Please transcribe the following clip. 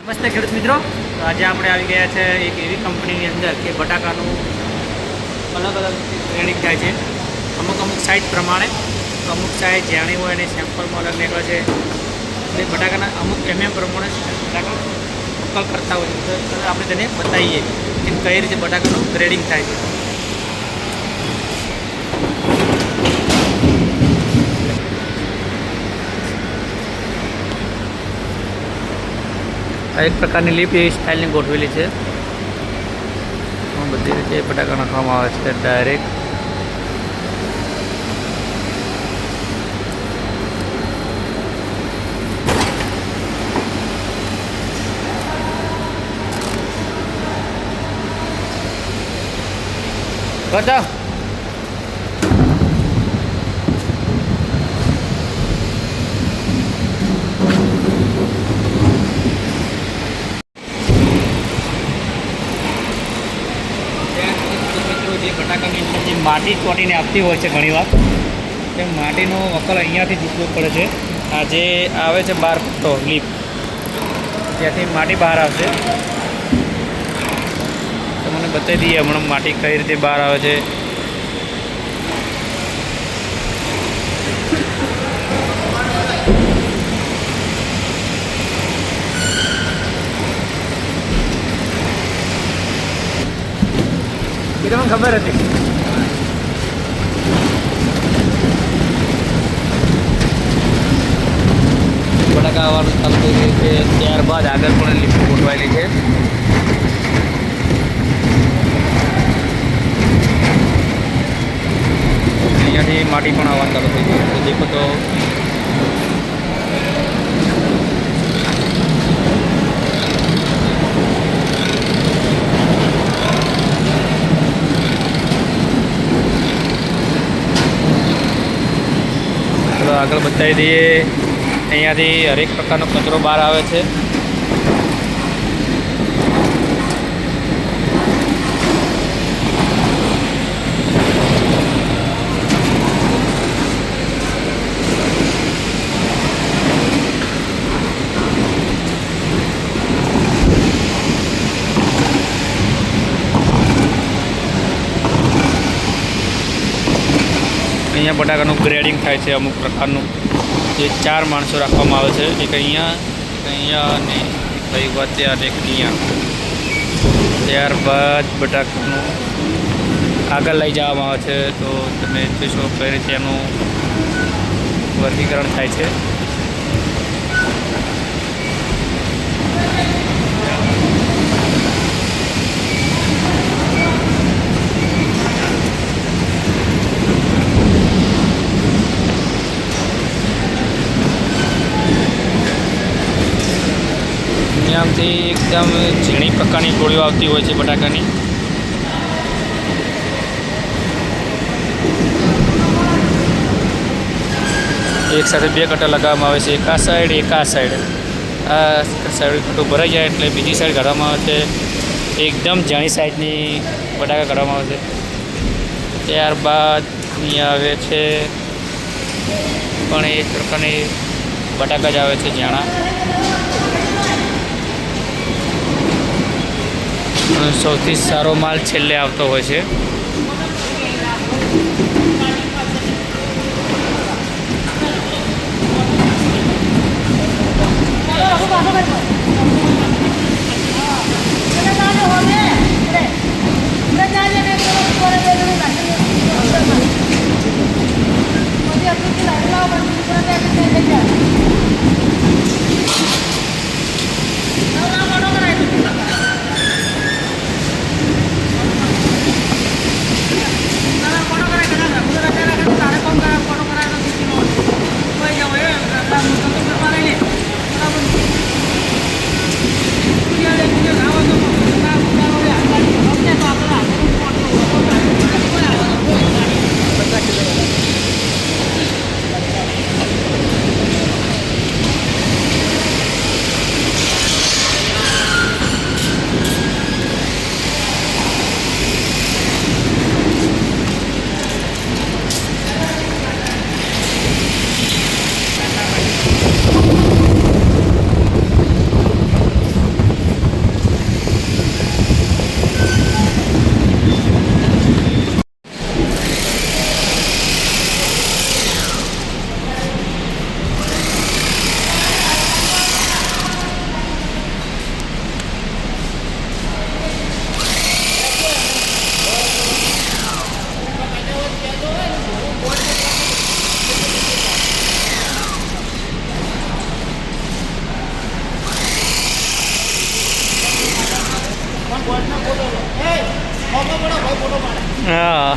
નમસ્તે ખેડૂત મિત્રો, તો આજે આપણે આવી ગયા છે એક એવી કંપનીની અંદર કે બટાકાનું અલગ અલગ ટ્રેનિંગ થાય છે અમુક સાઇઝ પ્રમાણે. તો અમુક સાઇઝ જાણી હોય અને સેમ્પલમાં અલગ નીકળે છે એટલે બટાકાના અમુક પ્રમાણે બટાકા ઉકલ કરતા હોય છે. તો આપણે તેને બતાવીએ કે કઈ રીતે બટાકાનું ગ્રેડિંગ થાય છે. આ એક પ્રકારની લીપ એવી સ્ટાઇલની ગોઠવેલી છે. બધી રીતે બટાકા નાખવામાં આવે છે ડાયરેક્ટ. બતાવ બટાકાની અંદર જે માટી ચોટીને આપતી હોય છે ઘણીવાર, તે માટીનો વકલ અહીંયાથી જ ઉપયોગ પડે છે. આ જે આવે છે બહાર પટ્ટો લીપ, ત્યાંથી માટી બહાર આવશે. તો મને બતાવી દઈએ હમણાં માટી કઈ રીતે બહાર આવે છે. એ તમને ખબર હતી. બટાકા આવવાનું ચાલુ થઈ ગયું છે. ત્યારબાદ આગળ પણ લીપ ગોઠવાયેલી છે. અહીંયાથી માટી પણ આવવાનું ચાલુ થઈ ગયું છે. દેખો તો આગળ બતાવી દઈએ. અહીંયાથી હરેક પ્રકારનો કચરો બહાર આવે છે. અહીંયા બટાકાનું ગ્રેડિંગ થાય છે અમુક પ્રકારનું. જે 4 માણસો રાખવામાં આવે છે, એક અહીંયા અને કઈ વાત ત્યાં એક અહીંયા. ત્યારબાદ બટાકાનું આગળ લઈ જવામાં આવે છે. તો તમે જોશો કઈ રીતે એનું વર્ગીકરણ થાય છે. આમથી એકદમ ઝીણી પ્રકારની ગોળીઓ આવતી હોય છે બટાકાની. એક સાથે 2 કટા લગાવવામાં આવે છે, એક આ સાઈડ એક આ સાઈડ. આ સાઈડ કટું ભરાઈ જાય એટલે બીજી સાઈડ કાઢવામાં આવે છે. એકદમ ઝીણી સાઈઝની બટાકા કાઢવામાં આવે છે. ત્યારબાદ અહીંયા આવે છે પણ એક પ્રકારની બટાકા જ આવે છે ઝાણા. સૌથી સારો માલ છેલ્લે આવતો હોય છે. હા